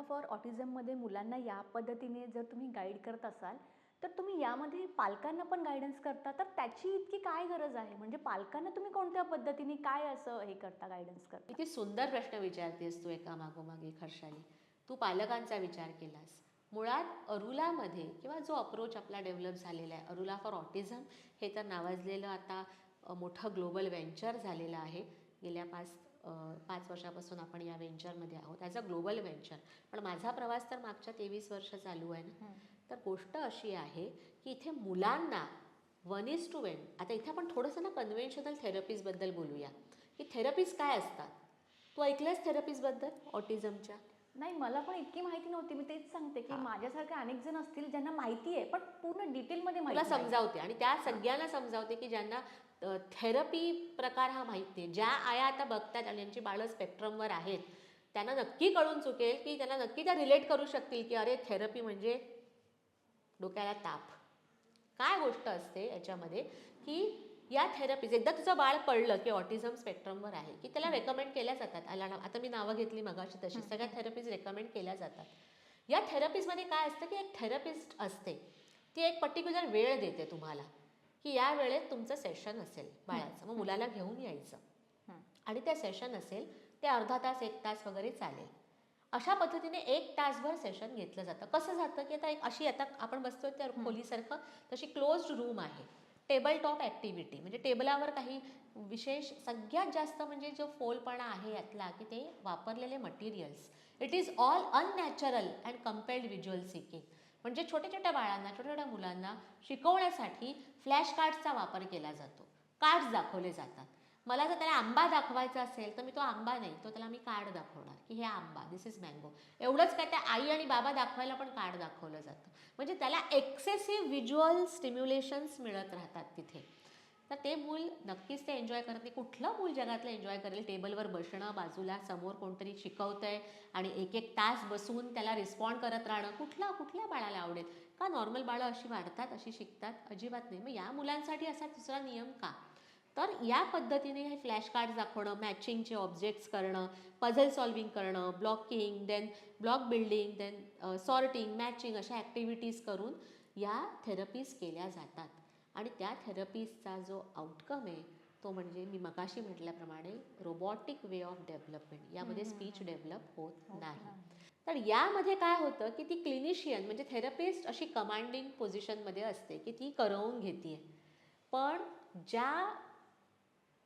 For ऑटिझममध्ये मुलांना या पद्धतीने जर तुम्ही गाईड करत असाल, तर तुम्ही यामध्ये पालकांना पण गाईडन्स करता, तर त्याची इतकी काय गरज आहे? म्हणजे पालकांना तुम्ही कोणत्या पद्धतीने काय असं हे करता, गाईडन्स करता? किती सुंदर प्रश्न विचारतेस तू एका मागोमाग एक हर्षाली. तू पालकांचा विचार केलास. मुळात अरुलामध्ये किंवा जो अप्रोच आपला डेव्हलप झालेला आहे, अरुला फॉर ऑटिझम हे तर नावाजलेलं आता मोठं ग्लोबल व्हेंचर झालेलं आहे. गेल्या 5 वर्षापासून आपण या व्हेंचरमध्ये आहोत, ॲज अ ग्लोबल व्हेंचर. पण माझा प्रवास तर मागच्या 23 वर्ष चालू आहे ना. तर गोष्ट अशी आहे की इथे मुलांना 1:1, आता इथे आपण थोडंसं ना कन्व्हेन्शनल थेरपीजबद्दल बोलूया की थेरपीज काय असतात. तू ऐकलंस थेरपीजबद्दल ऑटिझमच्या? नाही, मला पण इतकी माहिती नव्हती. मी तेच सांगते की माझ्यासारखे अनेक जण असतील ज्यांना माहिती आहे, पण पूर्ण डिटेलमध्ये तुला माहिती नाही. समजावते आणि त्या सगळ्यांना समजावते की ज्यांना थेरपी प्रकार हा माहीत नाही. ज्या आया आता बघतात आणि ज्यांची बाळं स्पेक्ट्रमवर आहेत त्यांना नक्की कळून चुकेल की त्यांना नक्की त्या रिलेट करू शकतील की अरे थेरपी म्हणजे डोक्याला ताप. काय गोष्ट असते याच्यामध्ये की या थेरपीज, एकदा तुझं बाळ कळलं की ऑटिझम स्पेक्ट्रमवर आहे की त्याला रेकमेंड केल्या जातात. आता मी नावं घेतली मगाशी तशी, सगळ्या थेरपीज रेकमेंड केल्या जातात. या थेरपीजमध्ये काय असतं की एक थेरपिस्ट असते, ती एक पर्टिक्युलर वेळ देते तुम्हाला की या वेळेत तुमचं सेशन असेल बाळाचं, मग मुलाला घेऊन यायचं आणि ते सेशन असेल ते अर्धा तास 1 तास वगैरे चालेल. अशा पद्धतीने 1 तासभर सेशन घेतलं जातं. कसं जातं की आता आपण बसतोय त्या खोलीसारखं तशी क्लोज्ड रूम आहे. टेबल टॉप ॲक्टिव्हिटी म्हणजे टेबलावर काही विशेष, सगळ्यात जास्त म्हणजे जो फोलपणा आहे यातला की ते वापरलेले materials, it is all unnatural and compelled visual seeking. म्हणजे छोट्या छोट्या बाळांना, छोट्या छोट्या मुलांना शिकवण्यासाठी फ्लॅश कार्ड्सचा वापर केला जातो. कार्ड्स दाखवले जातात. मला जर त्याला आंबा दाखवायचा असेल तर मी तो आंबा नाही, तो त्याला मी कार्ड दाखवणार की हे आंबा, दिस इज मँगो. एवढंच काय, त्या आई आणि बाबा दाखवायला पण कार्ड दाखवलं जातं. म्हणजे त्याला एक्सेसिव्ह व्हिज्युअल स्टिम्युलेशन्स मिळत राहतात तिथे. तर ते मूल नक्कीच ते एन्जॉय करत नाही. कुठलं मूल जगातलं एन्जॉय करेल टेबलवर बसणं, बाजूला समोर कोणतरी शिकवतंय आणि 1-1 तास बसून त्याला रिस्पॉन्ड करत राहणं? कुठल्या बाळाला आवडेल? का नॉर्मल बाळं अशी वाढतात, अशी शिकतात? अजिबात नाही. मग या मुलांसाठी असा दुसरा नियम का? तर या पद्धतीने हे फ्लॅश कार्ड्स दाखवणं, मॅचिंगचे ऑब्जेक्ट्स करणं, पझल सॉल्विंग करणं, blocking, then block building, then sorting, matching, अशा ॲक्टिव्हिटीज करून या थेरपीज केल्या जातात. आणि त्या थेरपीजचा जो आउटकम आहे तो म्हणजे मी मगाशी म्हटल्याप्रमाणे रोबॉटिक वे ऑफ डेव्हलपमेंट. यामध्ये स्पीच डेव्हलप होत नाही. तर यामध्ये काय होतं की ती क्लिनिशियन म्हणजे थेरपिस्ट अशी कमांडिंग पोझिशनमध्ये असते की ती करवून घेते. पण ज्या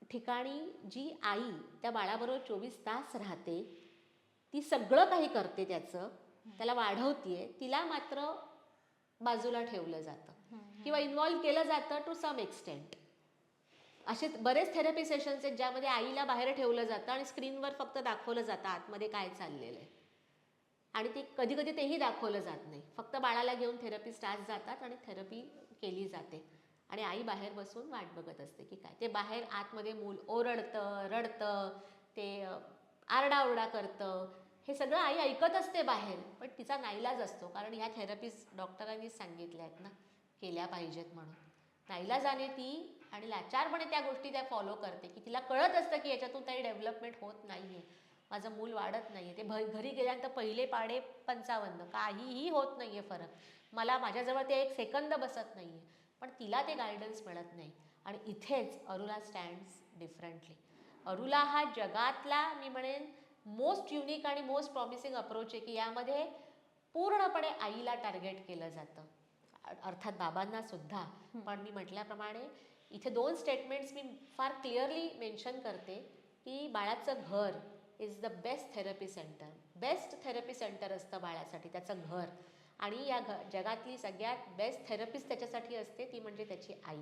ठिकाणी जी आई त्या बाळाबरोबर 24 तास राहते, ती सगळं काही करते, त्याला वाढवतीये, तिला मात्र बाजूला ठेवलं जातं किंवा इन्व्हॉल्व केलं जातं टू सम एक्सटेंट. असे बरेच थेरपी सेशन्स आहेत ज्यामध्ये आईला बाहेर ठेवलं जातं आणि स्क्रीनवर फक्त दाखवलं जातं आतमध्ये काय चाललेलं आहे. आणि ते कधी कधी तेही दाखवलं जात नाही. फक्त बाळाला घेऊन थेरपिस्ट आज जातात आणि थेरपी केली जाते आणि आई बाहेर बसून वाट बघत असते की काय. ते बाहेर आतमध्ये मूल ओरडतं, रडतं, ते आरडाओरडा करतं, हे सगळं आई ऐकत असते बाहेर. पण तिचा नाईलाज असतो, कारण ह्या थेरपीज डॉक्टरांनीच सांगितल्या आहेत ना केल्या पाहिजेत म्हणून. नाईलाजाने ती आणि लाचारपणे त्या गोष्टी त्या फॉलो करते की तिला कळत असतं की याच्यातून काही डेव्हलपमेंट होत नाही आहे, माझं मूल वाढत नाही आहे. ते घरी गेल्यानंतर पहिले पाढे 55, काहीही होत नाही आहे फरक, मला माझ्याजवळ ते 1 सेकंद बसत नाही आहे. पण तिला ते गायडन्स मिळत नाही. आणि इथेच अरुला स्टँड्स डिफरंटली. अरुला हा जगातला मी म्हणेन मोस्ट युनिक आणि मोस्ट प्रॉमिसिंग अप्रोच आहे की यामध्ये पूर्णपणे आईला टार्गेट केलं जातं, अर्थात बाबांना सुद्धा. पण मी म्हटल्याप्रमाणे इथे 2 स्टेटमेंट्स मी फार क्लिअरली मेन्शन करते की बाळाचं घर is the best therapy centre. Best therapy centre असतं बाळासाठी त्याचं घर. आणि या जगातली सगळ्यात बेस्ट थेरपिस्ट त्याच्यासाठी असते, ती म्हणजे त्याची आई.